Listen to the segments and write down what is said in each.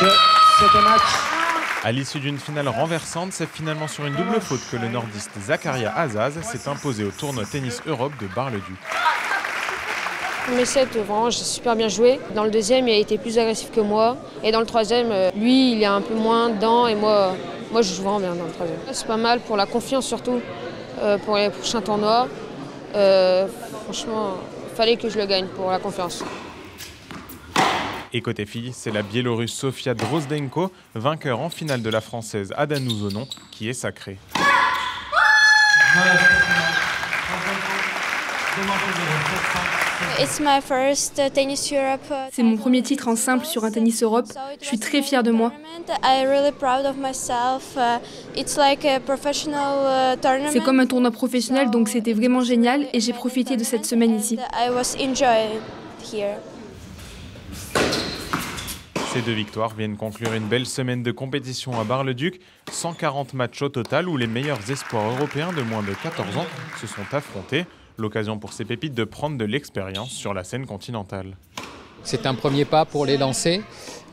de ce match. À l'issue d'une finale renversante, c'est finalement sur une double faute que le nordiste Zakaria Azaz s'est imposé au tournoi Tennis Europe de Bar-le-Duc. Mes sets, vraiment, j'ai super bien joué. Dans le deuxième, il a été plus agressif que moi. Et dans le troisième, lui, il est un peu moins dedans et moi je joue vraiment bien dans le troisième. C'est pas mal pour la confiance surtout, pour les prochains tournois. Franchement, il fallait que je le gagne pour la confiance. Et côté filles, c'est la Biélorusse Sofia Drozdenko, vainqueur en finale de la Française Ada Nouzonon, qui est sacrée. C'est mon premier titre en simple sur un Tennis Europe. Je suis très fière de moi. C'est comme un tournoi professionnel, donc c'était vraiment génial et j'ai profité de cette semaine ici. Ces deux victoires viennent conclure une belle semaine de compétition à Bar-le-Duc. 140 matchs au total où les meilleurs espoirs européens de moins de 14 ans se sont affrontés. L'occasion pour ces pépites de prendre de l'expérience sur la scène continentale. C'est un premier pas pour les lancer,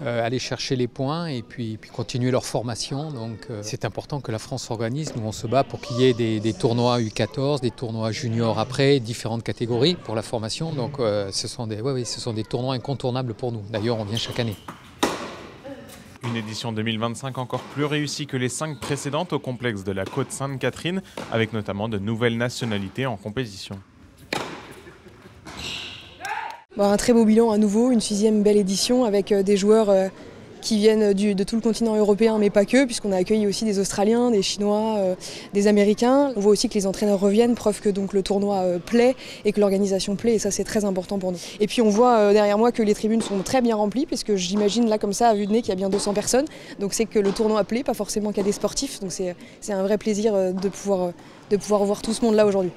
aller chercher les points et puis continuer leur formation. Donc c'est important que la France s'organise. Nous on se bat pour qu'il y ait des tournois U14, des tournois juniors après, différentes catégories pour la formation. Donc ce sont des tournois incontournables pour nous. D'ailleurs on vient chaque année. Une édition 2025 encore plus réussie que les 5 précédentes au complexe de la Côte Sainte-Catherine, avec notamment de nouvelles nationalités en compétition. Un très beau bilan à nouveau, une 6e belle édition avec des joueurs qui viennent de tout le continent européen, mais pas que, puisqu'on a accueilli aussi des Australiens, des Chinois, des Américains. On voit aussi que les entraîneurs reviennent, preuve que donc, le tournoi plaît et que l'organisation plaît, et ça c'est très important pour nous. Et puis on voit derrière moi que les tribunes sont très bien remplies, puisque j'imagine là comme ça, à vue de nez, qu'il y a bien 200 personnes. Donc c'est que le tournoi plaît, pas forcément qu'il y a des sportifs, donc c'est un vrai plaisir de pouvoir voir tout ce monde-là aujourd'hui.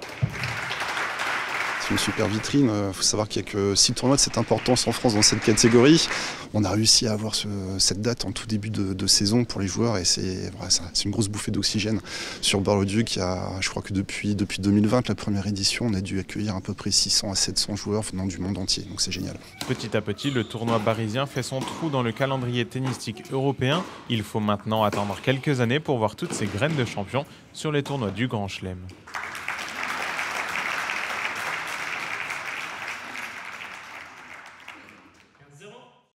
C'est une super vitrine. Il faut savoir qu'il n'y a que 6 tournois de cette importance en France dans cette catégorie. On a réussi à avoir cette date en tout début de saison pour les joueurs et c'est une grosse bouffée d'oxygène. Sur Bar-le-Duc, je crois que depuis 2020, la première édition, on a dû accueillir à peu près 600 à 700 joueurs venant du monde entier. Donc c'est génial. Petit à petit, le tournoi barisien fait son trou dans le calendrier tennistique européen. Il faut maintenant attendre quelques années pour voir toutes ces graines de champions sur les tournois du Grand Chelem.